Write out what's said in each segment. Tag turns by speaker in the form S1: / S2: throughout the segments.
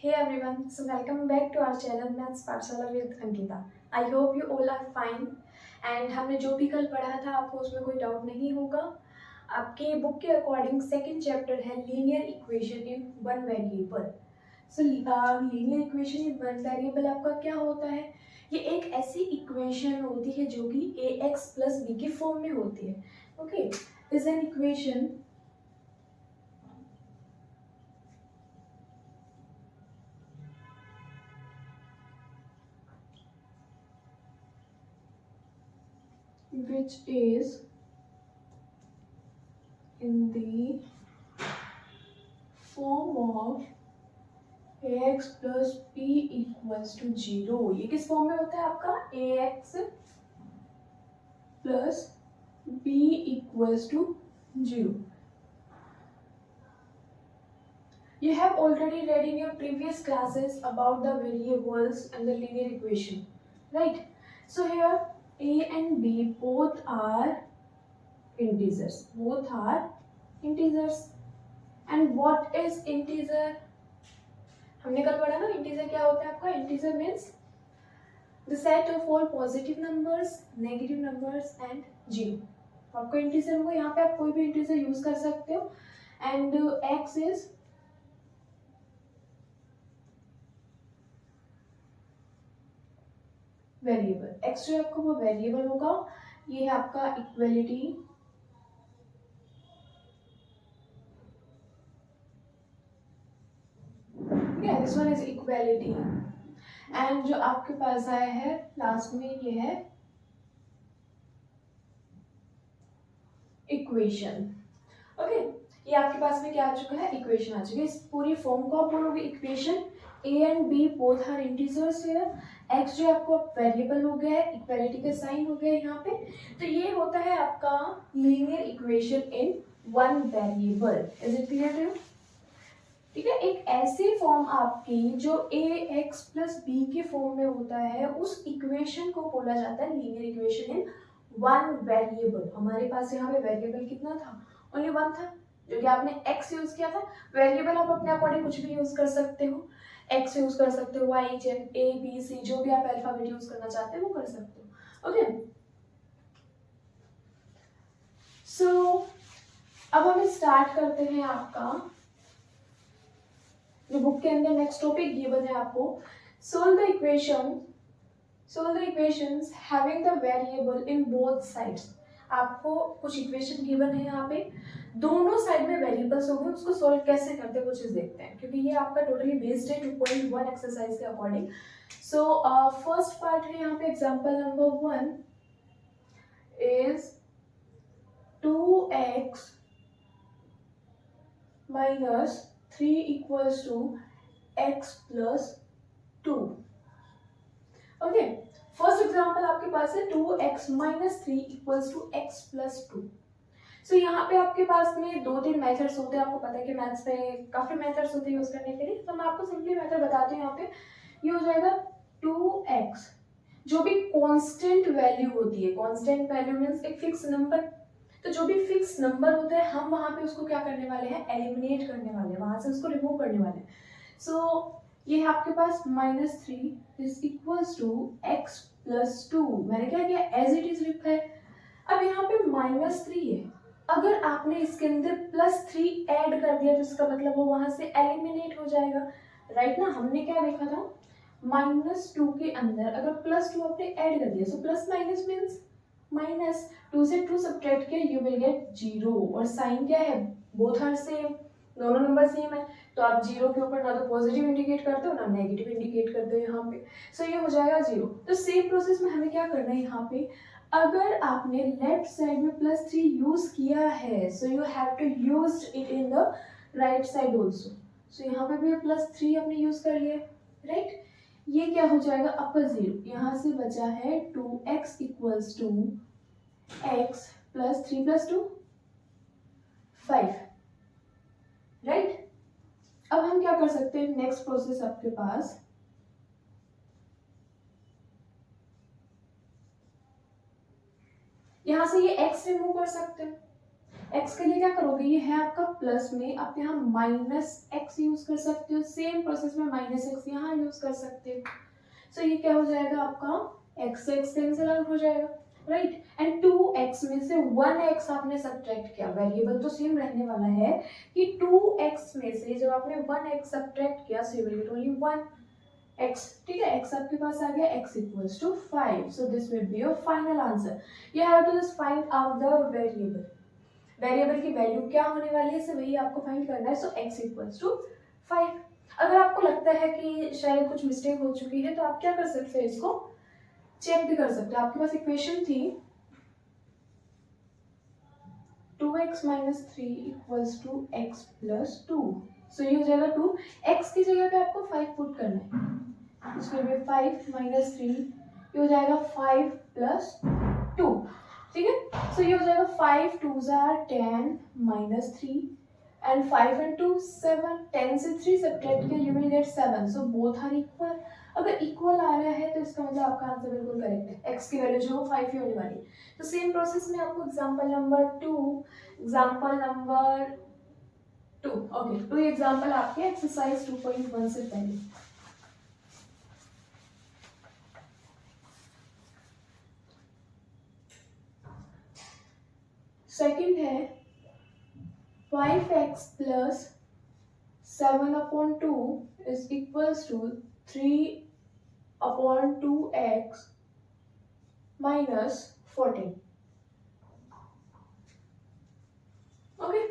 S1: Hey everyone, so welcome back to our channel Maths पाठशाला with Ankita. I hope you all are fine. And हमने जो भी कल पढ़ा था आपको उसमें कोई डाउट नहीं होगा. आपके बुक के अकॉर्डिंग सेकंड चैप्टर है linear equation in one variable. So linear equation in one variable आपका क्या होता है? ये एक ऐसी इक्वेशन होती है जो कि ax प्लस b की फॉर्म में होती है. Okay, is an equation which is in the form of ax plus b equals to 0. ये किस फॉर्म में होता है आपका? ax plus b equals to 0. You have already read in your previous classes about the variables and the linear equation, right? So here a and b both are integers. Both are integers. And what is integer? हमने कल पढ़ा ना integer क्या होता है आपका. Integer means the set of all positive numbers, negative numbers and zero. आपको integer को यहाँ पे आप कोई भी इंटीजर यूज कर सकते हो. And x is variable. X जो आपको वो वेरिएबल होगा. ये है आपका equality. This one is equality. And जो आपके पास आया है लास्ट में ये है इक्वेशन. ओके, ये आपके पास में क्या आ चुका है? इक्वेशन आ चुकी है. इस पूरी फॉर्म को आप बोलोगे equation. a and b both are integers here. x जो आपको वेरिएबल हो गया है, इक्वलिटी का साइन हो गया है यहाँ पे. तो ये होता है आपका linear equation in one variable. Is it clear to you? ठीक है, एक ऐसी फॉर्म आपकी जो ax प्लस b के फॉर्म में होता है, उस इक्वेशन को बोला जाता है linear equation in one variable. हमारे पास यहाँ पे वेरिएबल कितना था? ओनली वन था, जो कि आपने x यूज किया था. वेरिएबल आप अपने अकॉर्डिंग कुछ भी यूज कर सकते हो. x यूज कर सकते हो, y, z, a, b, c, जो भी आप अल्फाबेट यूज करना चाहते हो वो कर सकते हो. ओके, सो अब हम स्टार्ट करते हैं. आपका जो बुक के अंदर नेक्स्ट टॉपिक गिवन है आपको, solve the equations having the variable in both sides. आपको कुछ इक्वेशन गिवन है यहाँ पे, दोनों साइड में वेरिएबल्स होंगे. उसको सोल्व कैसे करते हैं वो चीज देखते हैं, क्योंकि ये आपका टोटली बेस्ड है 2.1 एक्सरसाइज के अकॉर्डिंग. सो फर्स्ट पार्ट है यहाँ पे. Example number 1 is 2x minus 3 equals to x plus 2. Okay, first example आपके पास है 2x minus 3 equals to x plus 2. सो यहाँ पे आपके पास में 2-3 मेथड्स होते हैं. आपको पता है कि मैथ्स में काफी मेथड्स होते हैं यूज करने के लिए. तो मैं आपको सिंपली मेथड बताती हूँ. यहाँ पे ये हो जाएगा 2x, जो भी कांस्टेंट वैल्यू होती है. कांस्टेंट वैल्यू मीन्स एक फिक्स नंबर. तो जो भी फिक्स नंबर होता है हम वहां पे उसको क्या करने वाले हैं? एलिमिनेट करने वाले हैं, वहां से उसको रिमूव करने वाले हैं. सो ये है आपके पास -3 is equals to x plus 2. मैंने क्या किया? एज इट इज लिखा है. अब यहाँ पे -3 है. अगर आपने इसके अंदर +3 ऐड कर दिया तो इसका मतलब वो वहां से एलिमिनेट हो जाएगा, राइट ना. हमने क्या देखा था? -2 के अंदर अगर +2 आपने ऐड कर दिया, so plus minus means minus. 2 से 2 सब्ट्रैक्ट किया, यू विल गेट 0. और साइन क्या है? बोथ आर सेम, दोनों नंबर सेम है. तो आप 0 के ऊपर ना तो पॉजिटिव इंडिकेट करते हो ना नेगेटिव इंडिकेट करते हो यहाँ पे. सो ये हो जाएगा 0. तो सेम प्रोसेस में हमें क्या करना है यहाँ पे? अगर आपने लेफ्ट साइड में +3 यूज किया है, so you have to use it in the right side also. सो यहाँ पे भी +3 आपने यूज कर लिया, राइट. ये क्या हो जाएगा? आपका 0. यहाँ से बचा है 2x equals to x plus 3 plus 2 5, right. अब हम क्या कर सकते हैं? नेक्स्ट प्रोसेस आपके पास, यहां से ये x रिमूव कर सकते हैं. एक्स के लिए क्या करोगे, ये है आपका प्लस में, आप यहाँ माइनस एक्स यूज कर सकते हो, सेम प्रोसेस में माइनस एक्स यहाँ यूज कर सकते हो। सो ये क्या हो जाएगा आपका, एक्स से एक्स कैंसिल आउट हो जाएगा, राइट। एंड 2x में से 1x आपने सब्ट्रैक्ट किया, वेरिएबल तो सेम रहने वाला है कि 2x में से जब आपने 1x सब्ट्रैक्ट किया, so you will get only 1x, ठीक है। x आपके पास आ गया, x equals to 5, so this will be your final answer. You have to just find out the variable, variable की वैल्यू क्या होने वाली है, वही आपको फाइंड करना है। So x equals to 5। अगर आपको लगता है कि शायद कुछ मिस्टेक हो चुकी है तो आप क्या कर सकते हैं, इसको चेक भी कर सकते हैं। आपके पास इक्वेशन थी 2x minus 3 equals to x plus 2, so ये हो जाएगा 2, x की जगह पे आपको 5 पुट करना है, इसमें भी 5 माइनस 3, ये हो जाएगा 5 प्लस 2, ठीक है। सो ये हो जाएगा 5 2s are 10 minus 3 and 5 and 2 7, 10 से 3 सब्ट्रैक्ट किया, you will get 7, so both are equal. अगर इक्वल आ रहा है तो इसका मतलब आपका आंसर बिल्कुल करेक्ट है, x की वैल्यू जो है 5 ही होने वाली है। तो सेम प्रोसेस में आपको एग्जांपल नंबर 2, ओके, तो ये एग्जांपल आपके एक्सरसाइज 2.1 से पहले। सेकंड है 5x प्लस 7/2 is equals to 3/2x minus 14। Okay,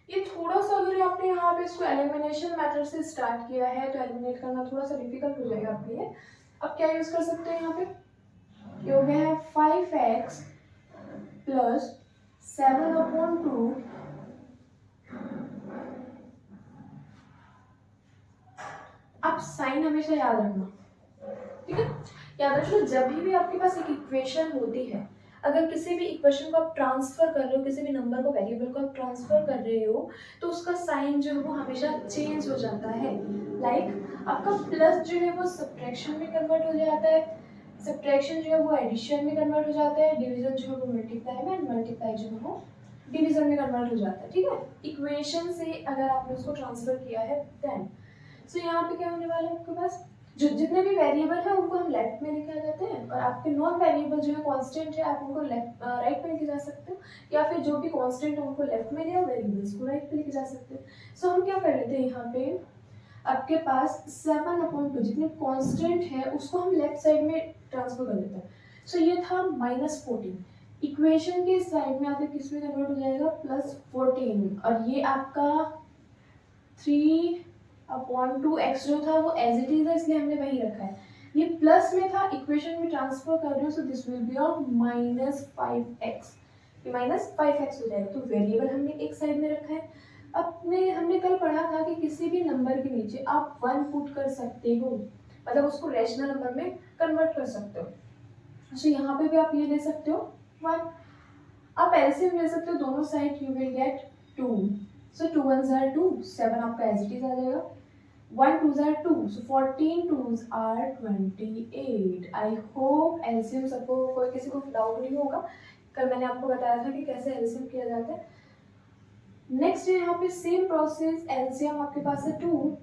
S1: ये थोड़ा सा अगर आपने यहाँ पे इसको एलिमिनेशन मेथड से स्टार्ट किया है तो एलिमिनेट करना थोड़ा सा डिफिकल्ट हो जाएगा आपके लिए। अब क्या यूज कर सकते हैं यहाँ पे, ये हो गया है 5x प्लस 7/2 आप साइन हमेशा याद रखना, ठीक है। याद रखना, जब भी आपके पास एक इक्वेशन होती है, अगर किसी भी इक्वेशन को आप ट्रांसफर कर रहे हो, किसी भी नंबर को, वेरिएबल को आप ट्रांसफर कर रहे हो, तो उसका साइन जो है वो हमेशा चेंज हो जाता है। लाइक आपका प्लस जो है वो सब्ट्रैक्शन में कन्वर्ट हो जाता है, सब्ट्रैक्शन जो है वो एडिशन में कन्वर्ट हो जाता है, डिवीजन जो है वो मल्टीप्लाई में, मल्टीप्लाई जो है वो डिवीजन में कन्वर्ट हो जाता है, ठीक है। इक्वेशन से अगर आपने उसको ट्रांसफर किया है देन सो यहाँ पे क्या होने वाला है, आपके पास जो जितने भी वेरिएबल है उनको हम लेफ्ट में लेके आ जाते हैं, और आपके नॉन वेरिएबल जो है कांस्टेंट है आप उनको लेफ्ट राइट में लेके जा सकते हो, या फिर जो भी कांस्टेंट है उनको लेफ्ट में ले और वेरिएबल्स को राइट पे लेके जा सकते हो। सो हम क्या कर लेते हैं, यहाँ पे आपके पास 7/2 जितने कांस्टेंट है उसको हम लेफ्ट साइड में ट्रांसफर कर लेते हैं। सो ये था -14, इक्वेशन के साइड में आके किस में कन्वर्ट हो जाएगा, +14, और ये आपका 3/2x जो था वो एज इट इज है, इसलिए हमने वही रखा है। ये प्लस में था, इक्वेशन में ट्रांसफर कर रहे हो, सो this will B of -5x, ये -5x हो जाएगा। तो वेरिएबल हमने एक साइड में रखा है। अपने हमने कल पढ़ा था कि किसी भी नंबर के नीचे आप 1 पुट कर सकते हो, मतलब उसको रैशनल नंबर में कन्वर्ट कर सकते हो। सो यहाँ पे भी आप ये ले सकते हो 1, आप एलसीएम ले सकते हो दोनों side, you will get 2, so 2 1s are 2, 7 आपका एज इट इज आ जाएगा, 1 2s are 2, so 14 2s are 28। I hope LCM सबको, कोई किसी को डाउट नहीं होगा, कल मैंने आपको बताया था कि कैसे एलसीएम किया जाता है। नेक्स्ट है यहाँ पे सेम प्रोसेस, एलसीएम आपके पास है 2,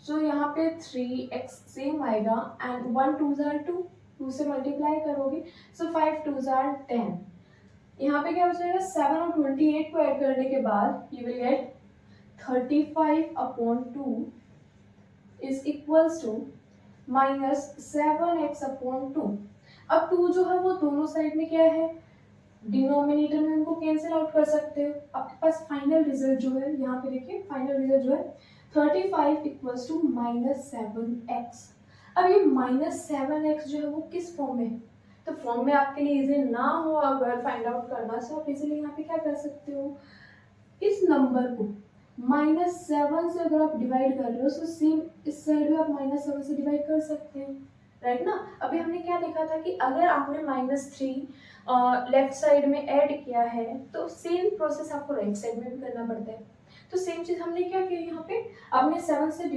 S1: सो यहाँ पे 3x सेम आएगा, एंड 1 2s are 2, 2 से मल्टीप्लाई करोगे, सो 5 2s are 10। यहाँ पे क्या हो जाएगा, 7 और 28 को ऐड करने के बाद you will get 35/2 is equals to -7x/2। अब 2 जो है वो दोनों साइड में क्या है, डिनोमिनेटर में उनको कैंसिल आउट कर सकते हो। आपके पास फाइनल रिजल्ट जो है, यहाँ पे देखिए फाइनल रिजल्ट जो है 35 इक्वल्स टू -7x। अब ये -7x जो है वो किस फॉर्म में है, तो फॉर्म में आपके लिए इजी ना हो अगर फाइंड आउट करना, सो आप इजीली यहाँ पे क्या कर सकते हो, इस नंबर को -7 से अगर आप डिवाइड कर रहे हो, तो सेम इस साइड में आप -7 से डिवाइड कर सकते हैं, राइट ना। अभी हमने क्या देखा था कि अगर आपने -3 लेफ्ट साइड में ऐड किया है तो सेम प्रोसेस आपको राइट साइड में भी करना पड़ता है। तो सेम चीज हमने क्या किया यहाँ पे, आपने -7 से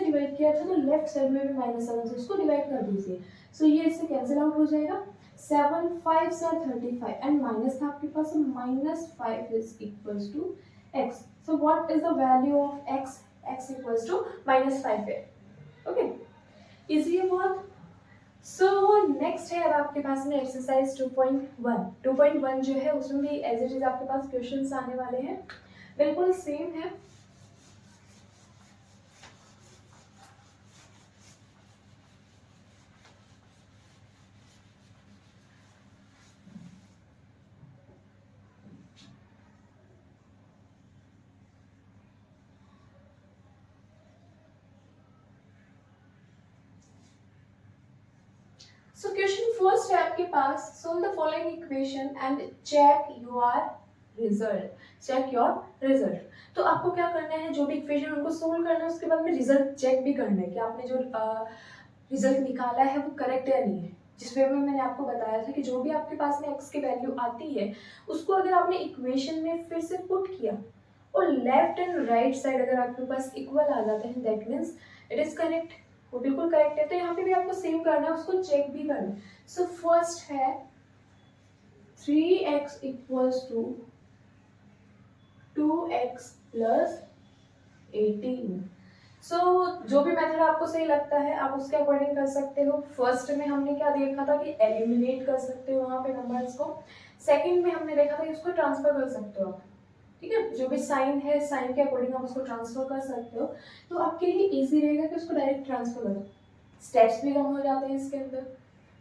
S1: डिवाइड किया था, तो लेफ्ट साइड में भी -7 से उसको डिवाइड कर दीजिए। सो ये इससे कैंसिल आउट हो जाएगा, 7 5 35 एंड माइनस था आपके पास, -5 is equals to x। So what is the value of x? x equals to -5 है। ओके, इजी है बहुत। सो नेक्स्ट है अब आपके पास में एक्सरसाइज 2.1। 2.1 जो है उसमें भी एज इट इज आपके पास क्वेश्चंस आने वाले हैं, बिल्कुल सेम है। सो क्वेश्चन फर्स्ट है आपके पास, solve the following equation and check your result. Check your result. तो आपको क्या करना है, जो भी इक्वेशन उनको सोल्व करना है उसके बाद में रिजल्ट चेक भी करना है कि आपने जो रिजल्ट निकाला है वो करेक्ट है या नहीं है। जिस वे में मैंने आपको बताया था कि जो भी आपके पास में x की वैल्यू आती है उसको अगर आपने इक्वेशन में फिर से पुट किया और लेफ्ट एंड राइट साइड अगर आपके पास इक्वल आ जाते हैं, that means it is correct, वो बिल्कुल करेक्ट है। तो यहाँ पे भी आपको सेम करना है, उसको चेक भी करना है। सो फर्स्ट है 3x equals to 2x plus 18। सो जो भी मेथड आपको सही लगता है आप उसके अकॉर्डिंग कर सकते हो। फर्स्ट में हमने क्या देखा था कि एलिमिनेट कर सकते हो वहाँ पे नंबर्स को। सेकंड में हमने देखा था कि उसको ट्रांसफर कर सकते हो आप, ठीक है, जो भी साइन है साइन के अकॉर्डिंग आप उसको ट्रांसफर कर सकते हो। तो आपके लिए इजी रहेगा कि उसको डायरेक्ट ट्रांसफर करो, स्टेप्स भी कम हो जाते हैं इसके अंदर।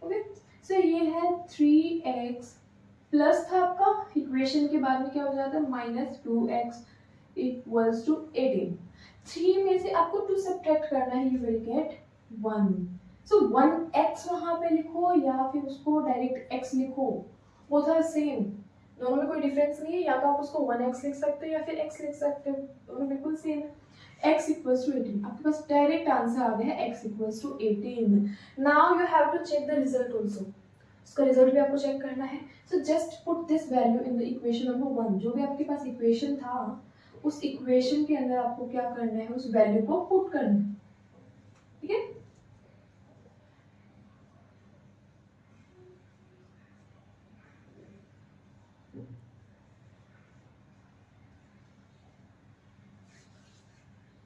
S1: ओके, सो ये है 3x प्लस था आपका, इक्वेशन के बाद में क्या हो जाता है -2x इक्वल्स टू 18। 3 में से आपको 2 सब्ट्रैक्ट करना है, you will gate 1। So 1x वहां पे लिखो या फिर उसको डायरेक्ट x लिखो, बोथ आर सेम, दोनों में कोई डिफरेंस नहीं है। या तो आप उसको 1x लिख सकते हो या फिर x लिख सकते हो, दोनों बिल्कुल सेम है। x इक्वल्स टू 18, आपके पास डायरेक्ट आंसर आ गया है x equals to 18। Now you have to check the result also, उसका रिजल्ट भी आपको चेक करना है। So just put this value in the equation number 1। जो भी आपके पास इक्वेशन था उस इक्वेशन के अंदर आपको क्या करना है, उस वैल्यू को पुट करना है, ठीक है।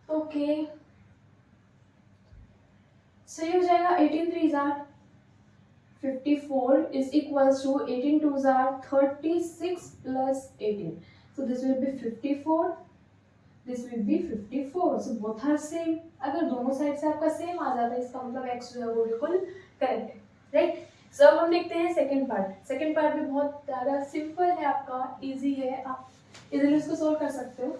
S1: ओके, सही हो जाएगा। 18 3 jar 54 is equals to 18 2s are 36 plus 18. So this will be 54. This will be 54. So both are same. अगर दोनों साइड से आपका सेम आ जाता है इसका मतलब x जो है वो बिल्कुल करेक्ट है, राइट। सो अब हम देखते हैं सेकंड पार्ट। सेकंड पार्ट भी बहुत ज़्यादा सिंपल है आपका, इजी है, आप इजीली इसको सोल्व कर सकते हो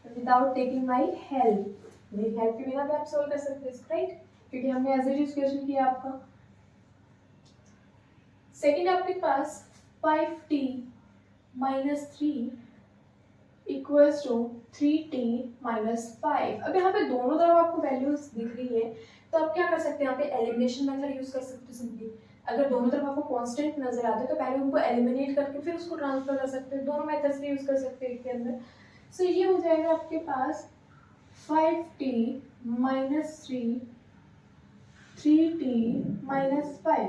S1: विदाउट टेकिंग माई हेल्प। मेरी हेल्प के बिना भी आप सोल्व कर सकते हो इसको, राइट, क्योंकि हमने एज इट इज क्वेश्चन किया आपका। सेकंड आपके पास 5t minus 3 equals to 3t minus 5। अब यहाँ पे दोनों तरफ आपको वैल्यूज दिख रही है तो आप क्या कर सकते हैं, यहाँ पे एलिमिनेशन मेथड यूज कर सकते हो सिंपली। अगर दोनों तरफ आपको कांस्टेंट नजर आते हैं तो पहले उनको एलिमिनेट करके फिर उसको ट्रांसफर कर सकते हो, दोनों मेथड्स भी यूज कर सकते हैं इसके अंदर। सो ये हो जाएगा आपके पास 5t minus 3 3t minus 5।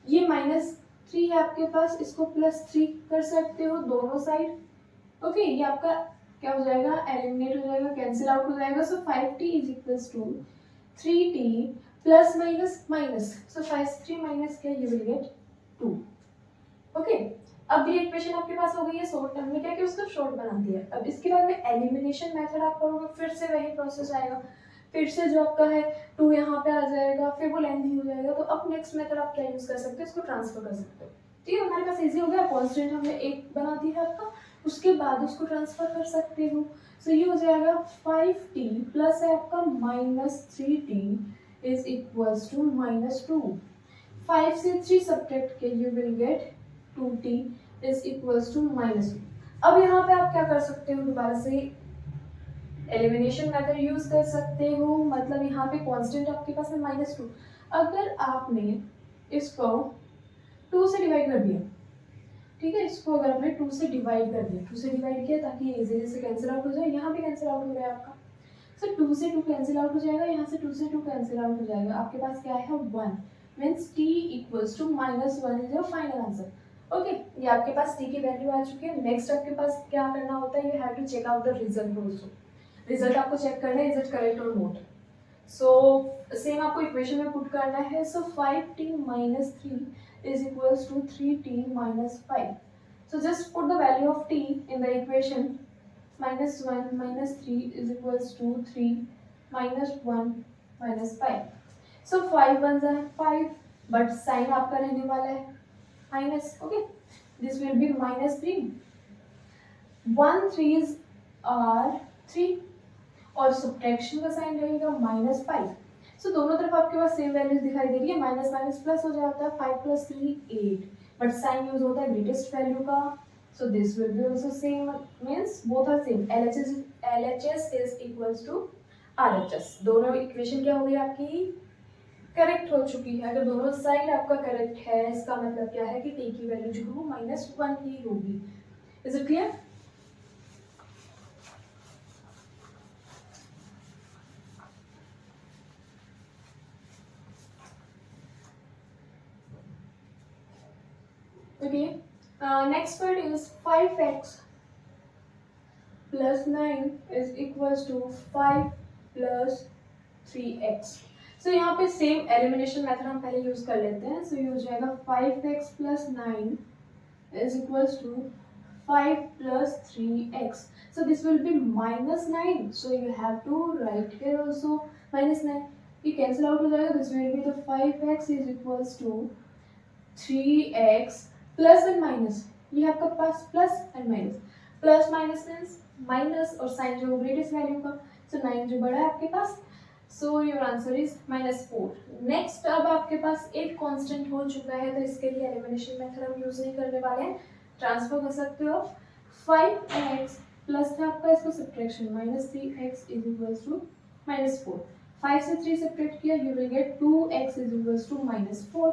S1: ये -3 है आपके पास, इसको +3 कर सकते हो दोनों साइड। ओके, ये आपका क्या हो जाएगा, एलिमिनेट हो जाएगा, कैंसिल आउट हो जाएगा। So 5t is equals to 3t plus minus minus, so 5 minus क्या, यू विल गेट 2। ओके, अब ये इक्वेशन आपके पास हो गई है शॉर्ट, हमने क्या किया उसको शॉर्ट बना दिया। अब इसके बाद में एलिमिनेशन मेथड आप करोगे, फिर से वही प्रोसेस आएगा, फिर से जो आपका है 2 यहाँ पे आ जाएगा, फिर वो लेंथी हो जाएगा। तो अब नेक्स्ट मेथड आप क्या यूज कर सकते हो, इसको ट्रांसफर कर सकते हो। ठीक है, हमारे पास इजी हो गया, कांस्टेंट हमने एक बना दी है आपका, उसके बाद उसको ट्रांसफर कर सकते हो। सो ये हो जाएगा 5t प्लस है आपका -3t इज इक्वल्स टू -2। 5 से 3 सब्ट्रैक्ट के you will get 2t is equals to -2। अब यहाँ पे आप क्या कर सकते हो, दोबारा से एलिमिनेशन मेथड यूज कर सकते हो। मतलब यहाँ पे कांस्टेंट आपके पास है -2, अगर आपने इसको 2 से डिवाइड कर दिया ठीक है, इसको अगर आपने 2 से डिवाइड कर दिया, 2 से डिवाइड किया ताकि ये इजीली से कैंसिल आउट हो जाए, यहाँ भी कैंसिल आउट हो रहा है आपका। सो 2 से 2 कैंसिल आउट हो जाएगा, यहाँ से 2 से 2 कैंसिल आउट हो जाएगा, आपके पास क्या है 1 means t equals to -1 is your final answer. Okay, ये आपके पास t की वैल्यू आ चुकी है। नेक्स्ट आपके पास क्या करना होता है, you have to check out the result also. Result आपको चेक करना है, इज इट करेक्ट और नॉट। सो सेम आपको इक्वेशन में पुट करना है। सो 5t minus 3 is equals to 3t minus 5. So just put the value of t in the equation. -1 minus 3 is equals to 3 minus 1 minus 5. So 5 1s are 5, but sign आपका रहने वाला है minus. Okay, this will be -3. 1 3s are 3 और subtraction का sign रहेगा -5. सो दोनों तरफ आपके पास सेम वैल्यूज दिखाई दे रही है, माइनस माइनस प्लस हो जाता है, 5 + 3 8, बट साइन यूज होता है ग्रेटेस्ट वैल्यू का। So this will be also same, means both are same. LHS is equals to RHS। दोनों इक्वेशन क्या हो गई आपकी, करेक्ट हो चुकी है। अगर दोनों साइड आपका करेक्ट है, इसका मतलब क्या है कि t की वैल्यू जो है वो -1 ही होगी। Is it clear? Okay, next part is 5x plus 9 is equals to 5 plus 3x. So यहाँ पे सेम एलिमिनेशन मेथड हम पहले यूज कर लेते हैं। सो ये हो जाएगा 5x plus 9 is equals to 5 plus 3x. So this will be -9. So you have to write here also -9. ये कैंसिल आउट हो जाएगा. This will be the 5x is equals to 3x plus and minus, ये आपका पास plus and minus, plus minus means minus और sign जो greatest value का, so 9 जो बड़ा है आपके पास, so your answer is -4. Next अब आपके पास एक कांस्टेंट हो चुका है, तो इसके लिए एलिमिनेशन मेथड हम यूज नहीं करने वाले हैं, ट्रांसफर कर सकते हो। 5x प्लस था आपका, इसको subtraction -3x is equals to -4. 5 से 3 सब्ट्रैक्ट किया, you will get 2x is equals to -4.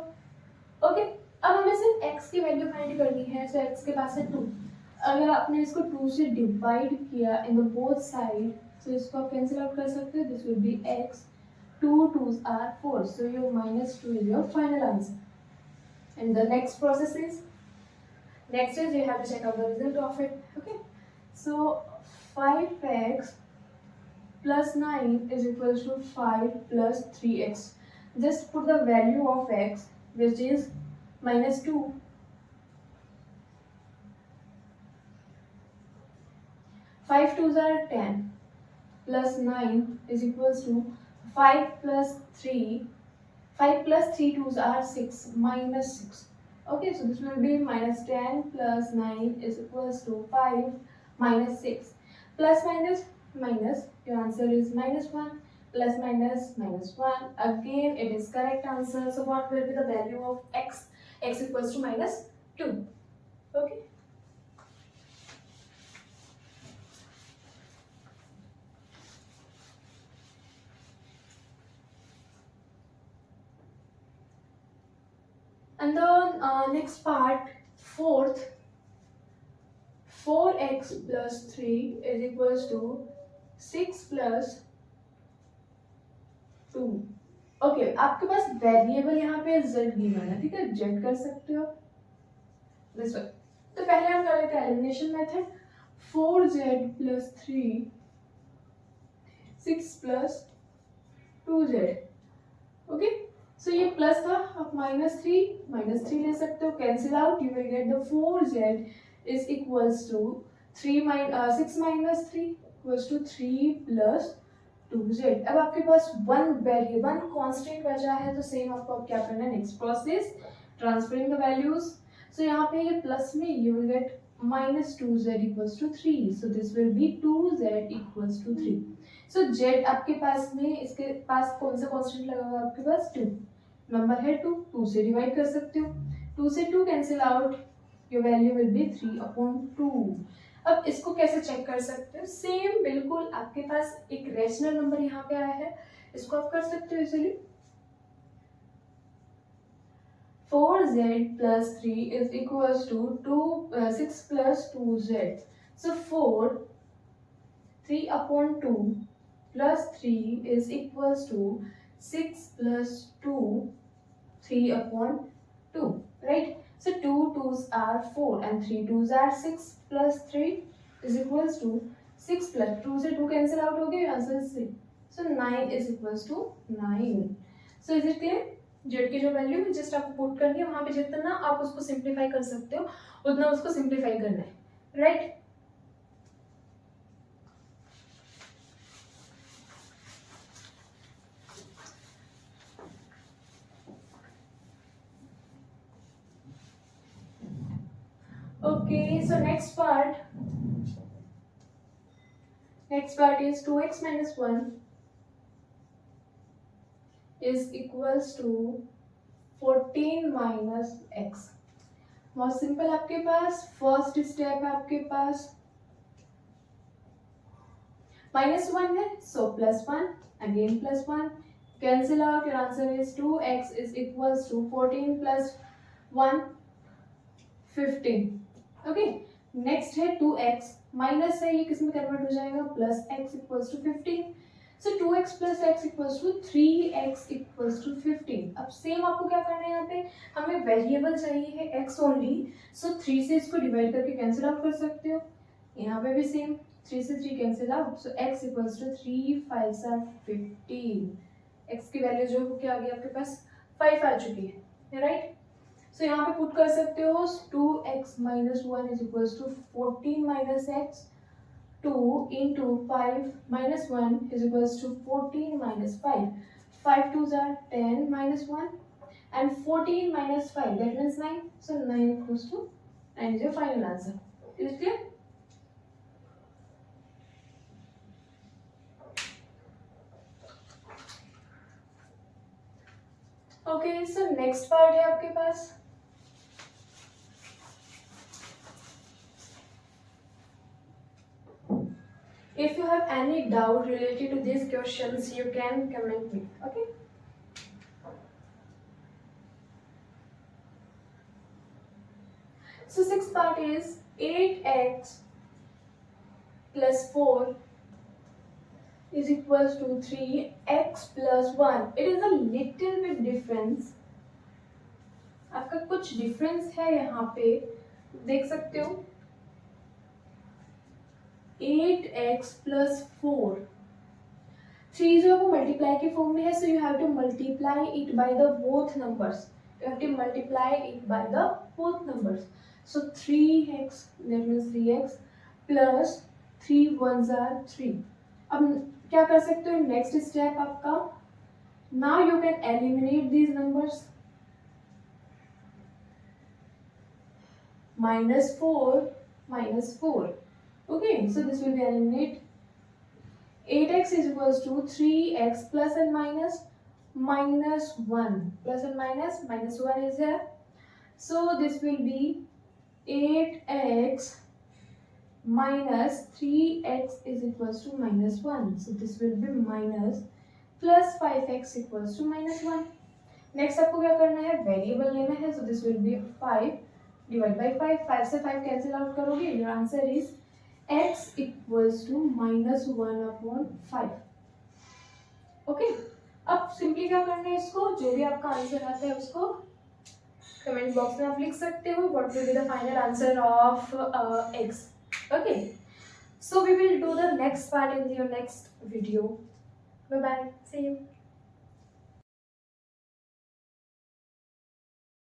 S1: Okay, अब हमें सिर्फ x की वैल्यू फाइंड करनी है। सो x के पास है 2, अगर आपने इसको 2 से डिवाइड किया इन द बोथ साइड, सो इसको आप कैंसिल आउट कर सकते हो. This will B x, 2 2s are 4, so your -2 is your final answer. And the next process is, next is you have to check out the result of it. Okay, so 5x plus 9 is equals to 5 plus 3x. Just put the value of x, which is -2. 5 2s are 10 plus 9 is equals to 5 plus 3. 5 plus 3 2s are 6 -6. Okay, so this will be -10 plus 9 is equals to 5 -6. Plus minus minus, your answer is -1. Plus minus -1. Again, it is correct answer. So what will be the value of x? X equals to -2. Okay. And the next part, fourth, 4x plus 3 is equals to 6 plus 2. Okay, आपके पास variable यहाँ पे z given है, ठीक है, z कर सकते हो this way. तो पहले हम कर लेते हैं elimination method. 4z plus 3, 6 plus 2z. Okay, so ये प्लस था, आप -3 ले सकते हो, cancel out, you will get the 4z is equals to 6 minus 3 equals to 3 plus 2z. अब आपके पास वन वेरिएबल कांस्टेंट बचा है, तो सेम आपको अब क्या करना है, next process, transferring the values. So यहाँ पे ये प्लस में you will get -2z equals to 3, so this will be 2z equals to 3. So z आपके पास में, इसके पास कौन सा कांस्टेंट लगा हुआ है आपके पास, 2 नंबर है, 2 से डिवाइड कर सकते हो, 2 से 2 cancel out, your value will be 3/2. अब इसको कैसे चेक कर सकते हो, सेम बिल्कुल, आपके पास एक रेशनल नंबर यहाँ पे आया है, इसको आप कर सकते हो easily. 4z plus 3 is equals to 6 plus 2z. So 3 upon 2 plus 3 is equals to 6 plus 2, 3 upon 2, right? So 2 2s are 4 and 3 2s are 6 plus 3 is equals to 6 plus 2 से 2 cancel out हो गया, answer is 6. So 9 is equals to 9. So is it clear? Z की जो value है just आपको put करनी है, वहां पे जितना आप उसको सिंप्लीफाई कर सकते हो उतना उसको सिंप्लीफाई करना है, right? Okay, so next part is 2x minus 1 is equals to 14 minus x. बहुत सिंपल, आपके पास फर्स्ट स्टेप है, आपके पास -1 है, सो +1 again +1 cancel out, your answer is 2x is equals to 14 plus 1 15. Okay, next है 2x माइनस है, ये किस में कन्वर्ट हो जाएगा, plus x equals to 15. So 2x plus x equals to 3x equals to 15. अब सेम आपको क्या करना है, यहाँ पे हमें वेरिएबल चाहिए है x ओनली, सो 3 से इसको डिवाइड करके कैंसिल आउट कर सकते हो. यहाँ पे भी सेम 3 से 3 cancel out, so x equals to 3 5 are 15. x की वैल्यू जो क्या आ गई आपके पास 5 आ चुकी है, राइट? सो यहाँ पे पुट कर सकते हो 2x minus 1 is equals to 14 minus x. 2 into 5 minus 1 is equals to 14 minus 5. 5 2s are 10 minus 1 and 14 minus 5, that means 9. So 9 equals to 9 is your final answer. Is it clear? Okay, so next part है आपके पास If you have any doubt related to these questions, you can comment me. Okay. So sixth part is 8x plus 4 is equals to 3x plus 1. It is a little bit difference. आपका कुछ difference है यहाँ पे, देख सकते हो. 8x plus 4, 3 जो है वो मल्टीप्लाई के फॉर्म में है, so you have to multiply it by the both numbers. You have to multiply it by the both numbers. So 3x, that means 3x plus 3 1s are 3. अब क्या कर सकते हो, नेक्स्ट स्टेप आपका, now you can eliminate these numbers. -4. Okay, so this will be eliminated. 8x is equals to 3x plus and minus -1. Plus and minus -1 is here. So this will be 8x minus 3x is equals to -1. So this will be minus plus 5x equals to -1. Next आपको क्या करना है, variable लेना है. So this will be 5 divided by 5. 5 से 5 cancel out करोगे, your answer is x equals to -1 upon 5. Okay, अब simply क्या करना है, इसको जो भी आपका आंसर आता है उसको कमेंट बॉक्स में आप लिख सकते हो. What will be the final answer of x. Okay, so we will do the next part in your next video. Bye bye, see you.